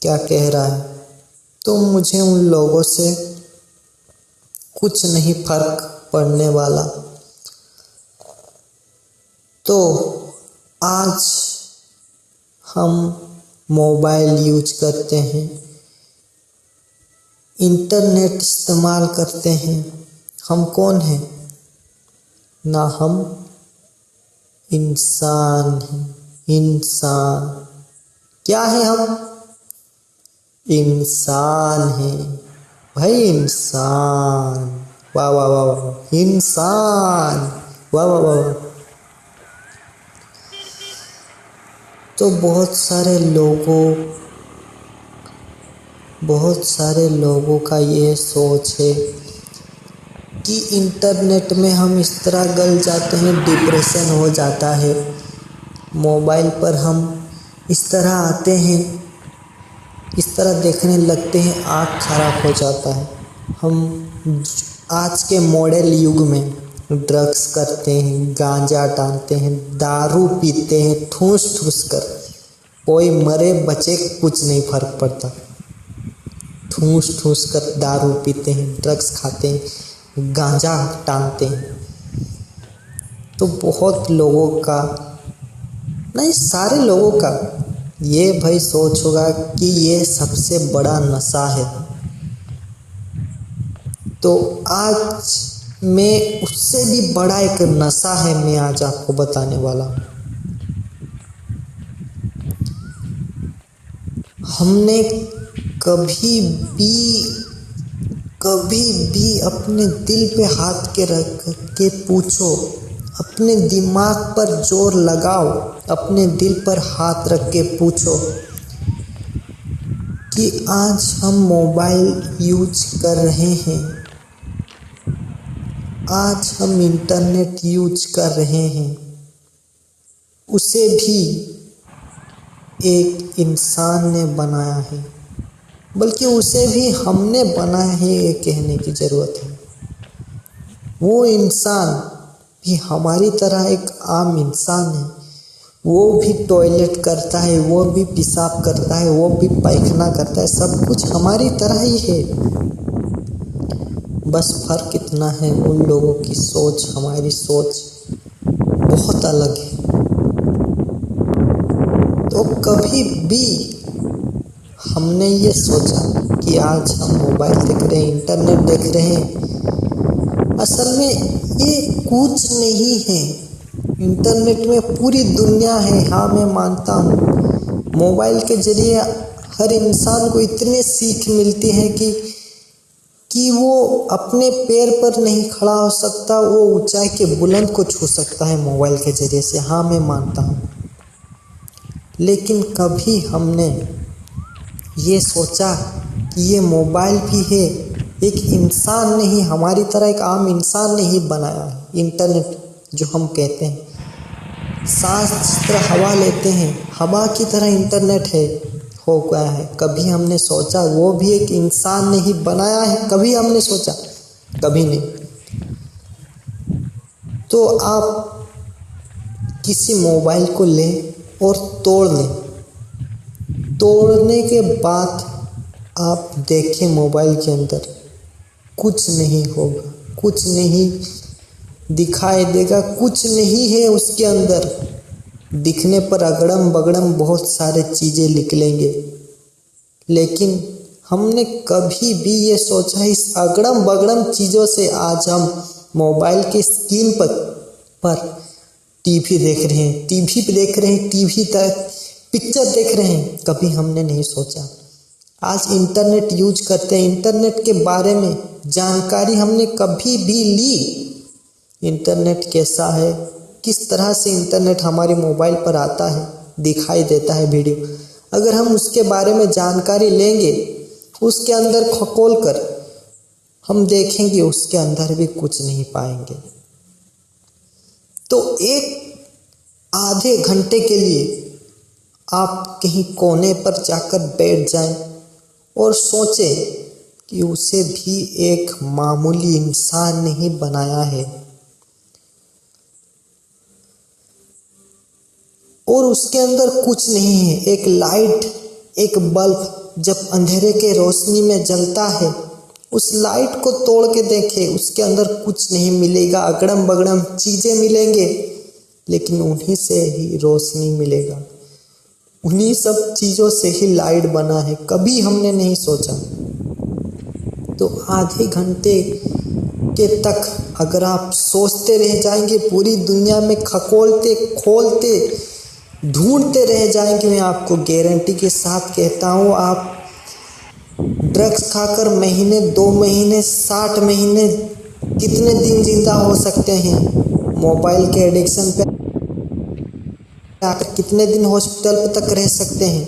क्या कह रहा है, तो मुझे उन लोगों से कुछ नहीं फर्क पड़ने वाला। तो आज हम मोबाइल यूज करते हैं, इंटरनेट इस्तेमाल करते हैं। हम कौन हैं? ना हम इंसान हैं। इंसान क्या है? हम इंसान हैं भाई, इंसान। वाह वाह वाह वाह, इंसान, वाह वाह वाह वाह। तो बहुत सारे लोगों का ये सोच है कि इंटरनेट में हम इस तरह गल जाते हैं, डिप्रेशन हो जाता है। मोबाइल पर हम इस तरह आते हैं, इस तरह देखने लगते हैं, आँख खराब हो जाता है। हम आज के मॉडर्न युग में ड्रग्स करते हैं, गांजा टानते हैं, दारू पीते हैं ठूस ठूस कर। कोई मरे बचे कुछ नहीं फर्क पड़ता। ठूस ठूस कर दारू पीते हैं, ड्रग्स खाते हैं, गांजा टानते हैं। तो बहुत लोगों का, नहीं सारे लोगों का ये भाई सोच होगा कि ये सबसे बड़ा नशा है। तो आज मैं उससे भी बड़ा एक नशा है, मैं आज आपको बताने वाला हूँ। हमने कभी भी अपने दिल पे हाथ के रख के पूछो, अपने दिमाग पर जोर लगाओ, अपने दिल पर हाथ रख के पूछो कि आज हम मोबाइल यूज कर रहे हैं, आज हम इंटरनेट यूज कर रहे हैं, उसे भी एक इंसान ने बनाया है, बल्कि उसे भी हमने बनाया है, ये कहने की ज़रूरत है। वो इंसान भी हमारी तरह एक आम इंसान है। वो भी टॉयलेट करता है, वो भी पेशाब करता है, वो भी पायखाना करता है, सब कुछ हमारी तरह ही है। बस फ़र्क इतना है, उन लोगों की सोच हमारी सोच बहुत अलग है। तो कभी भी हमने ये सोचा कि आज हम मोबाइल देख रहे हैं, इंटरनेट देख रहे हैं, असल में ये कुछ नहीं है। इंटरनेट में पूरी दुनिया है। हाँ, मैं मानता हूँ मोबाइल के ज़रिए हर इंसान को इतने सीख मिलती है कि वो अपने पैर पर नहीं खड़ा हो सकता, वो ऊंचाई के बुलंद को छू सकता है मोबाइल के ज़रिए से। हाँ, मैं मानता हूँ। लेकिन कभी हमने ये सोचा कि ये मोबाइल भी है, एक इंसान ने ही हमारी तरह एक आम इंसान ने ही बनाया है। इंटरनेट जो हम कहते हैं, सांस जिस तरह हवा लेते हैं, हवा की तरह इंटरनेट है, हो गया है। कभी हमने सोचा वो भी एक इंसान ने ही बनाया है? कभी हमने सोचा? कभी नहीं। तो आप किसी मोबाइल को लें और तोड़ लें, तोड़ने के बाद आप देखें मोबाइल के अंदर कुछ नहीं होगा, कुछ नहीं दिखाई देगा, कुछ नहीं है उसके अंदर। दिखने पर अगड़म बगड़म बहुत सारे चीज़ें निकलेंगे, लेकिन हमने कभी भी ये सोचा इस अगड़म बगड़म चीज़ों से आज हम मोबाइल के स्क्रीन पर टीवी देख रहे हैं, टीवी तक पिक्चर देख रहे हैं, कभी हमने नहीं सोचा। आज इंटरनेट यूज करते हैं, इंटरनेट के बारे में जानकारी हमने कभी भी ली? इंटरनेट कैसा है, किस तरह से इंटरनेट हमारे मोबाइल पर आता है, दिखाई देता है वीडियो, अगर हम उसके बारे में जानकारी लेंगे, उसके अंदर खकोल कर हम देखेंगे, उसके अंदर भी कुछ नहीं पाएंगे। तो एक आधे घंटे के लिए आप कहीं कोने पर जाकर बैठ जाएं और सोचें कि उसे भी एक मामूली इंसान ने ही बनाया है, और उसके अंदर कुछ नहीं है। एक लाइट, एक बल्ब जब अंधेरे के रोशनी में जलता है, उस लाइट को तोड़ के देखे, उसके अंदर कुछ नहीं मिलेगा, अगड़म बगड़म चीज़ें मिलेंगे, लेकिन उन्हीं से ही रोशनी मिलेगा, उन्हीं सब चीज़ों से ही लाइट बना है। कभी हमने नहीं सोचा। तो आधे घंटे के तक अगर आप सोचते रह जाएंगे, पूरी दुनिया में खकोलते खोलते ढूंढते रह जाएंगे, मैं आपको गारंटी के साथ कहता हूँ, आप ड्रग्स खाकर महीने, 2 महीने, 60 महीने, कितने दिन जिंदा हो सकते हैं। मोबाइल के एडिक्शन पे आकर कितने दिन हॉस्पिटल पे तक रह सकते हैं।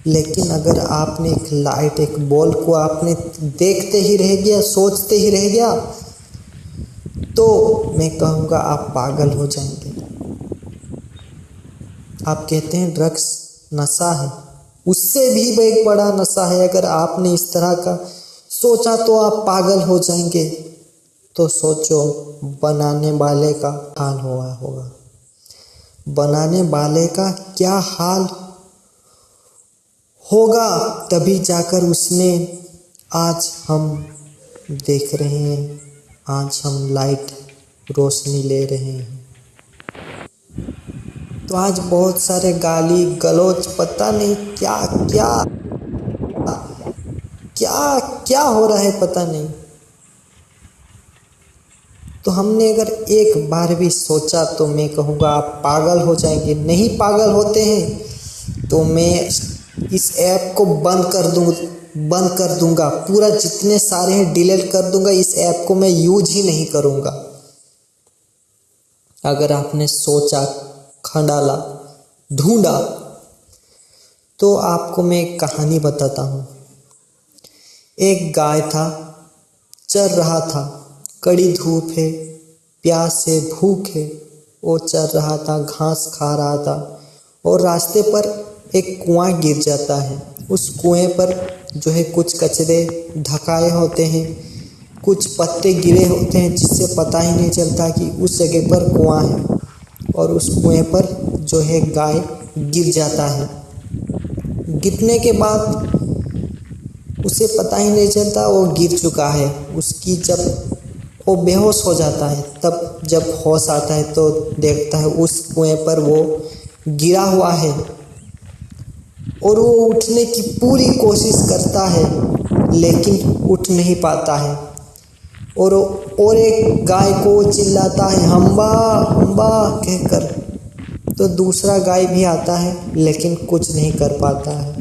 लेकिन अगर आपने एक लाइट, एक बॉल को आपने देखते ही रह गया, सोचते ही रह गया, तो मैं कहूँगा आप पागल हो जाएंगे। आप कहते हैं ड्रग्स नशा है, उससे भी एक बड़ा नशा है। अगर आपने इस तरह का सोचा तो आप पागल हो जाएंगे। तो सोचो बनाने वाले का हाल हुआ होगा, बनाने वाले का क्या हाल होगा, तभी जाकर उसने आज हम देख रहे हैं, आज हम लाइट रोशनी ले रहे हैं। तो आज बहुत सारे गाली गलौज, पता नहीं क्या क्या क्या क्या हो रहा है, पता नहीं। तो हमने अगर एक बार भी सोचा तो मैं कहूँगा आप पागल हो जाएंगे। नहीं पागल होते हैं तो मैं इस ऐप को बंद कर दूंगा, पूरा जितने सारे हैं डिलीट कर दूंगा। इस ऐप को मैं यूज ही नहीं करूँगा। अगर आपने सोचा, खंडाला, ढूंढा, तो आपको मैं एक कहानी बताता हूँ। एक गाय था, चर रहा था, कड़ी धूप है, प्यास से, भूख है, वो चर रहा था, घास खा रहा था, और रास्ते पर एक कुआं गिर जाता है। उस कुएं पर जो है कुछ कचरे ढकाए होते हैं, कुछ पत्ते गिरे होते हैं, जिससे पता ही नहीं चलता कि उस जगह पर कुआं है। और उस कुएं पर जो है गाय गिर जाता है। गिरने के बाद उसे पता ही नहीं चलता वो गिर चुका है। उसकी जब वो बेहोश हो जाता है, तब जब होश आता है तो देखता है उस कुएं पर वो गिरा हुआ है, और वो उठने की पूरी कोशिश करता है, लेकिन उठ नहीं पाता है। और एक गाय को चिल्लाता है, हम्बा हम्बा कहकर। तो दूसरा गाय भी आता है, लेकिन कुछ नहीं कर पाता है।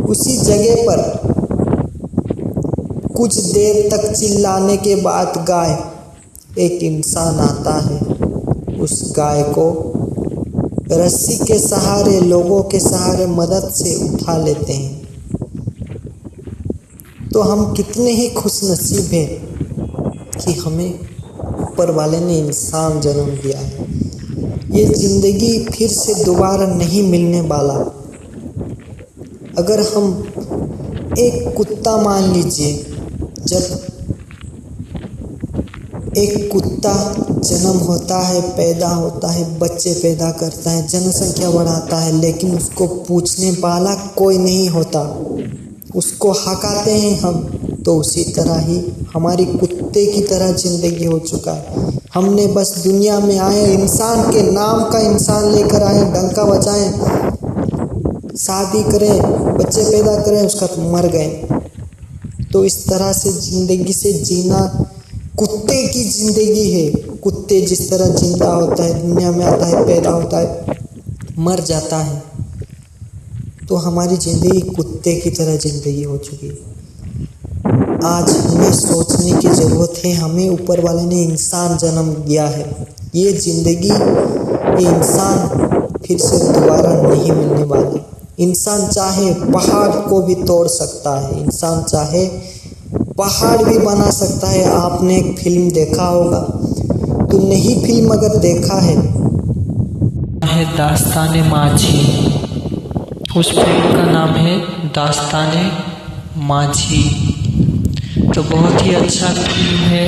उसी जगह पर कुछ देर तक चिल्लाने के बाद गाय, एक इंसान आता है, उस गाय को रस्सी के सहारे, लोगों के सहारे मदद से उठा लेते हैं। तो हम कितने ही खुशनसीब हैं कि हमें ऊपर वाले ने इंसान जन्म दिया है। ये ज़िंदगी फिर से दोबारा नहीं मिलने वाला। अगर हम एक कुत्ता मान लीजिए, जब एक कुत्ता जन्म होता है, पैदा होता है, बच्चे पैदा करता है, जनसंख्या बढ़ाता है, लेकिन उसको पूछने वाला कोई नहीं होता, उसको हकाते हैं हम। तो उसी तरह ही हमारी कुत्ते की तरह ज़िंदगी हो चुका है। हमने बस दुनिया में आए, इंसान के नाम का इंसान लेकर आए, डंका बजाएं, शादी करें, बच्चे पैदा करें, उसका तो मर गए। तो इस तरह से ज़िंदगी से जीना कुत्ते की ज़िंदगी है। कुत्ते जिस तरह जिंदा होता है, दुनिया में आता है, पैदा होता है, मर जाता है, तो हमारी ज़िंदगी कुत्ते की तरह ज़िंदगी हो चुकी है। आज हमें सोचने की ज़रूरत है, हमें ऊपर वाले ने इंसान जन्म दिया है। ये ज़िंदगी, ये इंसान फिर से दोबारा नहीं मिलने वाला। इंसान चाहे पहाड़ को भी तोड़ सकता है, इंसान चाहे पहाड़ भी बना सकता है। आपने एक फिल्म देखा होगा, तो नहीं फिल्म अगर देखा है दास्ताने माझी। उस फिल्म का नाम है दास्ताने माझी। तो बहुत ही अच्छा फिल्म है,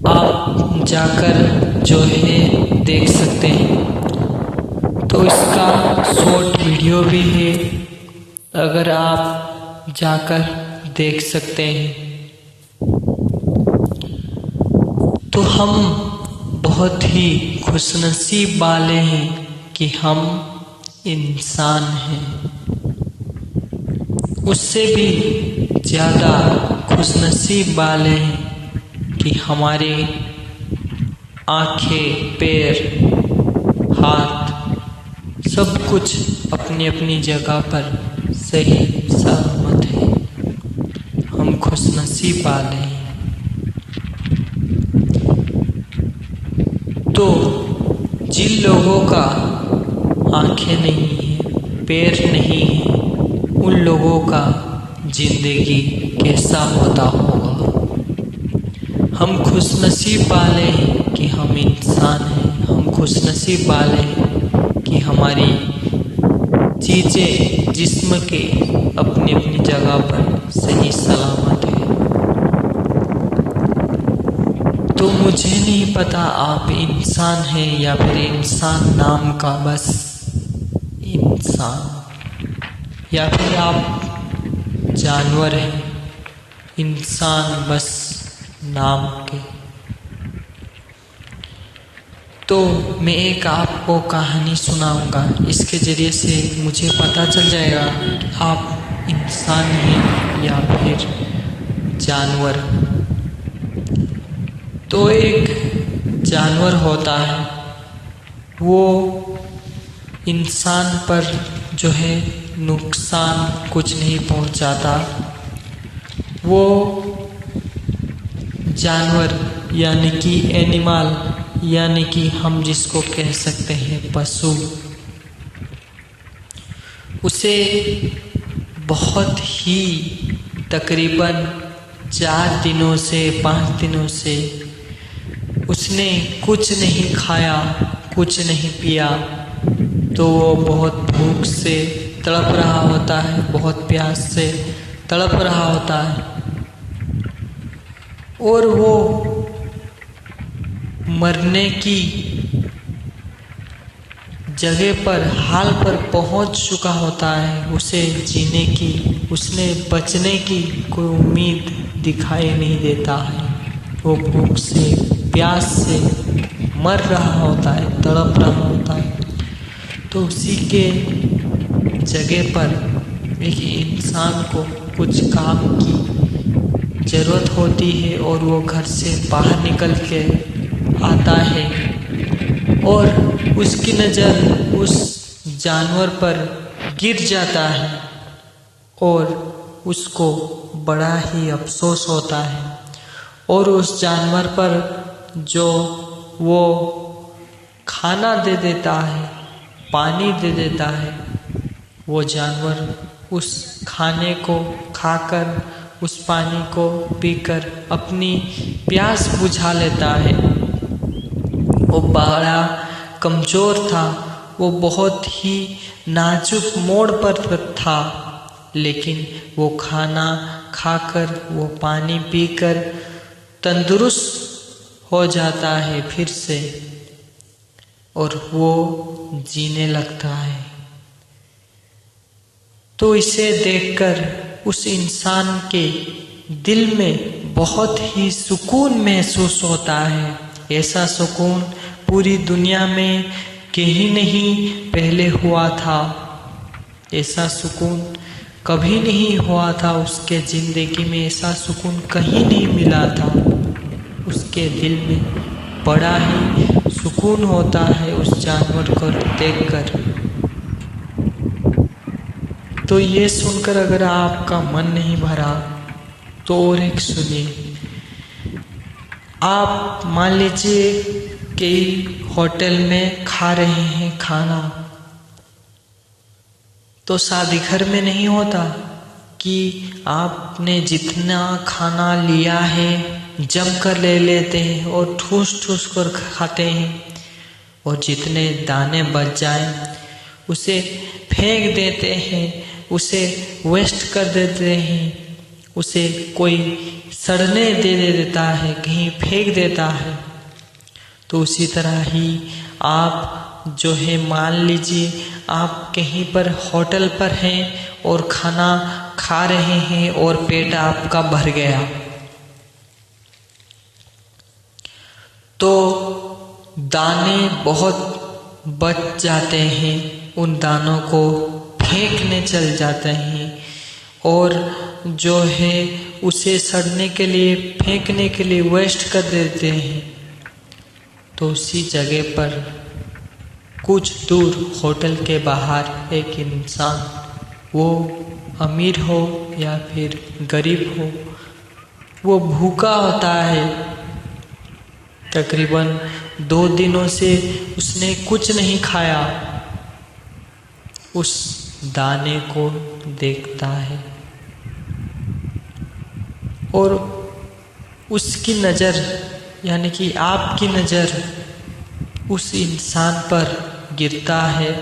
आप जाकर जो है देख सकते हैं। तो इसका शॉर्ट वीडियो भी है, अगर आप जाकर देख सकते हैं तो हम बहुत ही खुशनसीब वाले हैं कि हम इंसान हैं। उससे भी ज़्यादा खुशनसीब वाले हैं कि हमारे आँखें, पैर, हाथ सब कुछ अपनी अपनी जगह पर सही सलामत है। हम खुशनसीब वाले हैं। तो जिन लोगों का आँखें नहीं है, पैर नहीं है, उन लोगों का जिंदगी कैसा होता होगा। हम खुशनसीब वाले हैं कि हम इंसान हैं। हम खुशनसीब वाले हैं कि हमारी चीज़ें जिस्म के अपनी अपनी जगह पर सही सलामत है। तो मुझे नहीं पता आप इंसान हैं या फिर इंसान नाम का बस इंसान, या फिर आप जानवर हैं, इंसान बस नाम के। तो मैं एक आपको कहानी सुनाऊंगा। इसके ज़रिए से मुझे पता चल जाएगा कि आप इंसान हैं या फिर जानवर। तो एक जानवर होता है, वो इंसान पर जो है नुकसान कुछ नहीं पहुंचाता। वो जानवर यानी कि एनिमल, यानी कि हम जिसको कह सकते हैं पशु, उसे बहुत ही तकरीबन 4 दिनों से 5 दिनों से उसने कुछ नहीं खाया, कुछ नहीं पिया। तो वो बहुत भूख से तड़प रहा होता है, बहुत प्यास से तड़प रहा होता है, और वो मरने की जगह पर, हाल पर पहुंच चुका होता है। उसे जीने की, उसने बचने की कोई उम्मीद दिखाई नहीं देता है। वो भूख से, प्यास से मर रहा होता है, तड़प रहा होता है। तो उसी के जगह पर एक इंसान को कुछ काम की ज़रूरत होती है और वो घर से बाहर निकल के आता है और उसकी नज़र उस जानवर पर गिर जाता है और उसको बड़ा ही अफसोस होता है। और उस जानवर पर जो वो खाना दे देता है, पानी दे देता है, वो जानवर उस खाने को खाकर, उस पानी को पीकर अपनी प्यास बुझा लेता है। वो बड़ा कमज़ोर था, वो बहुत ही नाजुक मोड़ पर था, लेकिन वो खाना खाकर, वो पानी पीकर तंदुरुस्त हो जाता है फिर से, और वो जीने लगता है। तो इसे देखकर उस इंसान के दिल में बहुत ही सुकून महसूस होता है। ऐसा सुकून पूरी दुनिया में कहीं नहीं पहले हुआ था। ऐसा सुकून कभी नहीं हुआ था उसके ज़िंदगी में, ऐसा सुकून कहीं नहीं मिला था। उसके दिल में बड़ा ही सुकून होता है उस जानवर को देखकर। तो ये सुनकर अगर आपका मन नहीं भरा तो और एक सुनिए। आप मान लीजिए कि होटल में खा रहे हैं खाना, तो शादी घर में नहीं होता कि आपने जितना खाना लिया है जम कर ले लेते हैं और ठूस ठूस कर खाते हैं, और जितने दाने बच जाए उसे फेंक देते हैं, उसे वेस्ट कर देते हैं, उसे कोई सड़ने दे देता है, कहीं फेंक देता है। तो उसी तरह ही आप जो है, मान लीजिए आप कहीं पर होटल पर हैं और खाना खा रहे हैं और पेट आपका भर गया, तो दाने बहुत बच जाते हैं, उन दानों को फेंकने चल जाते हैं और जो है उसे सड़ने के लिए, फेंकने के लिए वेस्ट कर देते हैं। तो उसी जगह पर कुछ दूर होटल के बाहर एक इंसान, वो अमीर हो या फिर गरीब हो, वो भूखा होता है। तकरीबन 2 दिनों से उसने कुछ नहीं खाया। उस दाने को देखता है और उसकी नज़र, यानी कि आपकी नज़र उस इंसान पर गिरता है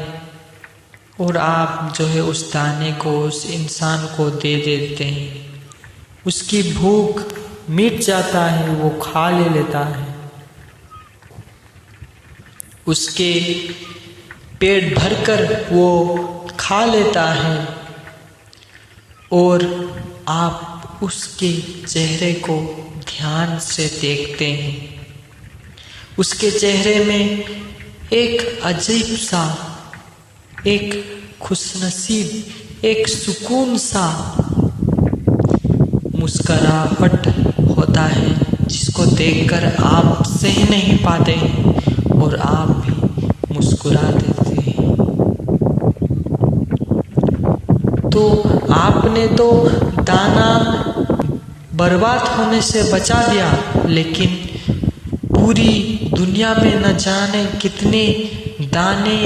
और आप जो है उस दाने को उस इंसान को दे देते हैं। उसकी भूख मिट जाता है, वो खा ले लेता है, उसके पेट भरकर वो खा लेता है और आप उसके चेहरे को ध्यान से देखते हैं। उसके चेहरे में एक अजीब सा, एक खुशनसीब, एक सुकून सा मुस्कुराहट होता है, जिसको देखकर आप सह नहीं पाते हैं और आप भी मुस्कुरा देते हैं। तो आपने तो दाना बर्बाद होने से बचा दिया, लेकिन पूरी दुनिया में न जाने कितने दाने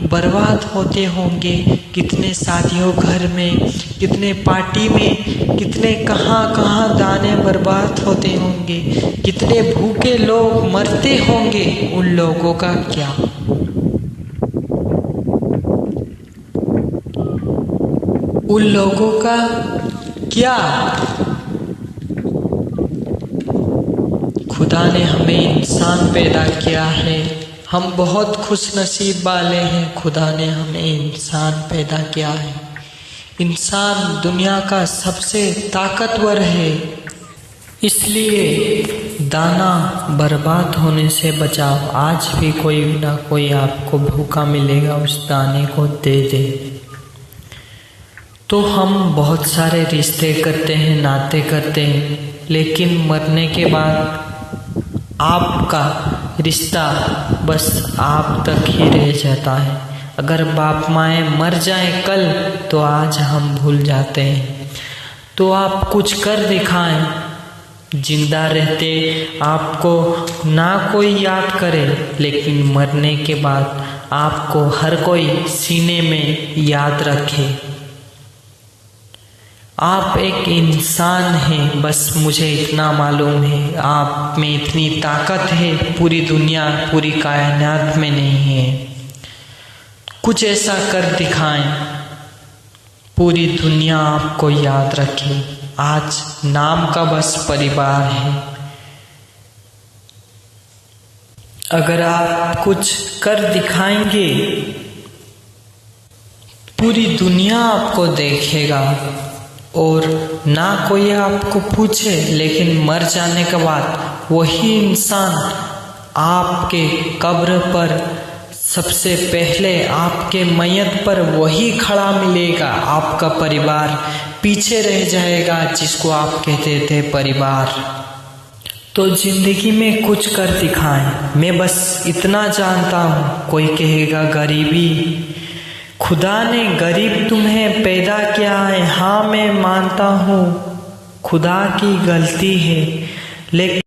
बर्बाद होते होंगे, कितने शादियों घर में, कितने पार्टी में, कितने कहाँ दाने बर्बाद होते होंगे, कितने भूखे लोग मरते होंगे। उन लोगों का क्या? उन लोगों का क्या? खुदा ने हमें इंसान पैदा किया है, हम बहुत खुश नसीब वाले हैं। खुदा ने हमें इंसान पैदा किया है। इंसान दुनिया का सबसे ताकतवर है, इसलिए दाना बर्बाद होने से बचाओ। आज भी कोई ना कोई आपको भूखा मिलेगा, उस दाने को दे दे। तो हम बहुत सारे रिश्ते करते हैं, नाते करते हैं, लेकिन मरने के बाद आपका रिश्ता बस आप तक ही रह जाता है। अगर बाप माए मर जाएं कल, तो आज हम भूल जाते हैं। तो आप कुछ कर दिखाएं। जिंदा रहते आपको ना कोई याद करे, लेकिन मरने के बाद आपको हर कोई सीने में याद रखे। आप एक इंसान हैं, बस मुझे इतना मालूम है। आप में इतनी ताकत है, पूरी दुनिया, पूरी कायनात में नहीं है। कुछ ऐसा कर दिखाएं, पूरी दुनिया आपको याद रखे। आज नाम का बस परिवार है। अगर आप कुछ कर दिखाएंगे, पूरी दुनिया आपको देखेगा और ना कोई आपको पूछे, लेकिन मर जाने के बाद वही इंसान आपके कब्र पर सबसे पहले, आपके मैयत पर वही खड़ा मिलेगा। आपका परिवार पीछे रह जाएगा, जिसको आप कहते थे परिवार। तो जिंदगी में कुछ कर दिखाएं। मैं बस इतना जानता हूँ, कोई कहेगा गरीबी, खुदा ने गरीब तुम्हें पैदा किया है। हाँ, मैं मानता हूँ खुदा की गलती है, लेकिन